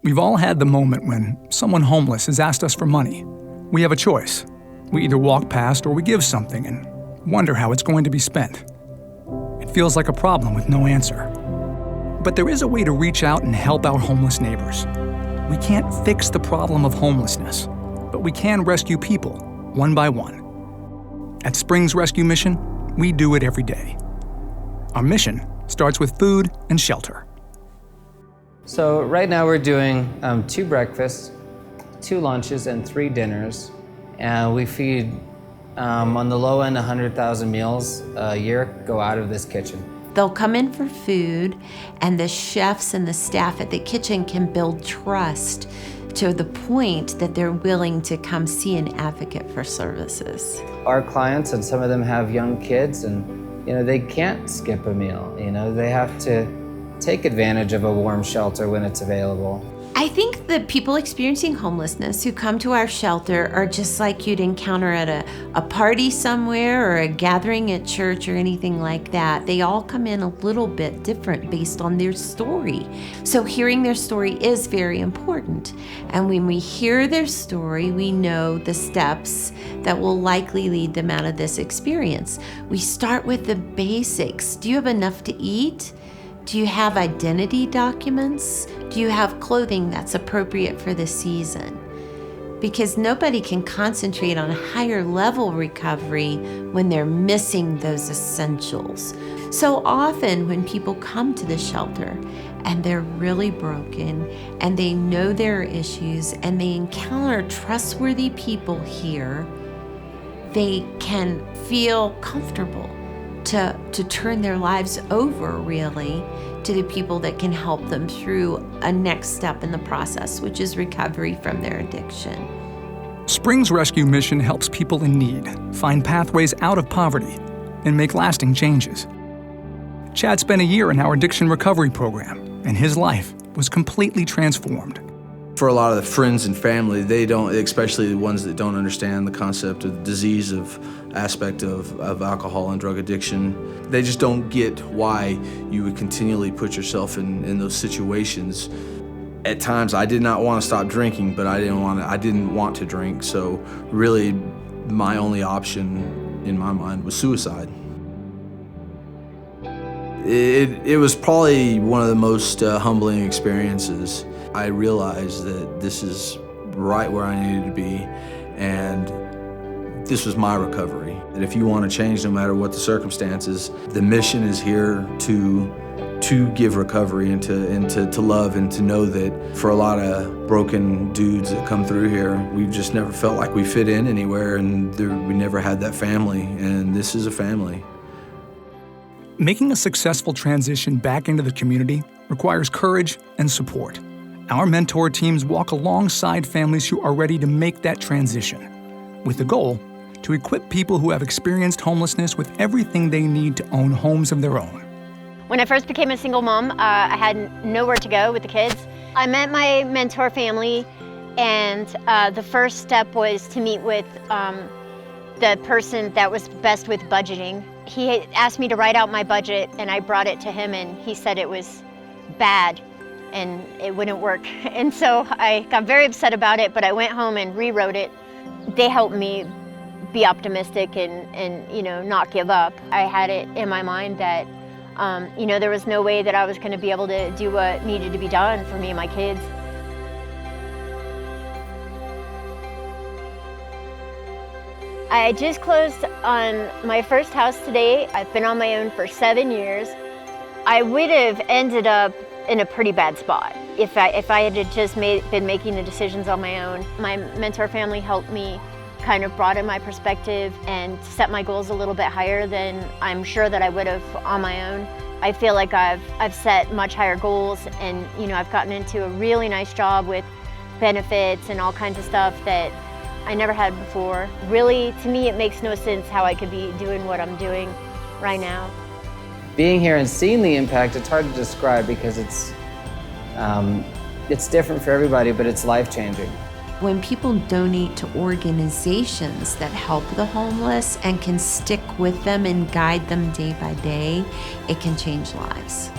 We've all had the moment when someone homeless has asked us for money. We have a choice. We either walk past or we give something and wonder how it's going to be spent. It feels like a problem with no answer. But there is a way to reach out and help our homeless neighbors. We can't fix the problem of homelessness, but we can rescue people, one by one. At Springs Rescue Mission, we do it every day. Our mission starts with food and shelter. So right now we're doing 2 breakfasts, 2 lunches, and 3 dinners. And we feed, on the low end, 100,000 meals a year go out of this kitchen. They'll come in for food, and the chefs and the staff at the kitchen can build trust to the point that they're willing to come see an advocate for services. Our clients, and some of them have young kids, and they can't skip a meal. They have to take advantage of a warm shelter when it's available. I think the people experiencing homelessness who come to our shelter are just like you'd encounter at a party somewhere or a gathering at church or anything like that. They all come in a little bit different based on their story. So hearing their story is very important. And when we hear their story, we know the steps that will likely lead them out of this experience. We start with the basics. Do you have enough to eat? Do you have identity documents? Do you have clothing that's appropriate for the season? Because nobody can concentrate on higher level recovery when they're missing those essentials. So often when people come to the shelter and they're really broken and they know there are issues and they encounter trustworthy people here, they can feel comfortable to turn their lives over, really, to the people that can help them through a next step in the process, which is recovery from their addiction. Springs Rescue Mission helps people in need find pathways out of poverty and make lasting changes. Chad spent a year in our addiction recovery program, and his life was completely transformed. For a lot of the friends and family, they don't, especially the ones that don't understand the concept of the disease aspect of alcohol and drug addiction, they just don't get why you would continually put yourself in those situations. At times, I did not want to stop drinking, but I didn't want to drink. So really, my only option in my mind was suicide. It was probably one of the most humbling experiences. I realized that this is right where I needed to be, and this was my recovery. And if you want to change, no matter what the circumstances, the mission is here to give recovery and to love, and to know that for a lot of broken dudes that come through here, we've just never felt like we fit in anywhere, and we never had that family, and this is a family. Making a successful transition back into the community requires courage and support. Our mentor teams walk alongside families who are ready to make that transition, with the goal to equip people who have experienced homelessness with everything they need to own homes of their own. When I first became a single mom, I had nowhere to go with the kids. I met my mentor family, and the first step was to meet with the person that was best with budgeting. He had asked me to write out my budget, and I brought it to him, and he said it was bad and it wouldn't work. And so I got very upset about it, but I went home and rewrote it. They helped me be optimistic and not give up. I had it in my mind that there was no way that I was going to be able to do what needed to be done for me and my kids. I just closed on my first house today. I've been on my own for 7 years. I would have ended up in a pretty bad spot if I had just been making the decisions on my own. My mentor family helped me kind of broaden my perspective and set my goals a little bit higher than I'm sure that I would have on my own. I feel like I've set much higher goals, and I've gotten into a really nice job with benefits and all kinds of stuff that I never had before. Really, to me, it makes no sense how I could be doing what I'm doing right now. Being here and seeing the impact, it's hard to describe because it's different for everybody, but it's life-changing. When people donate to organizations that help the homeless and can stick with them and guide them day by day, it can change lives.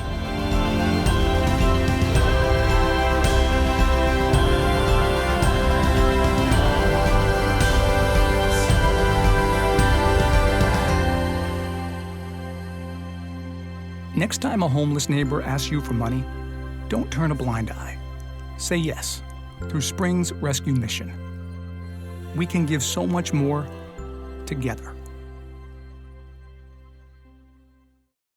Next time a homeless neighbor asks you for money, don't turn a blind eye. Say yes through Spring's Rescue Mission. We can give so much more together.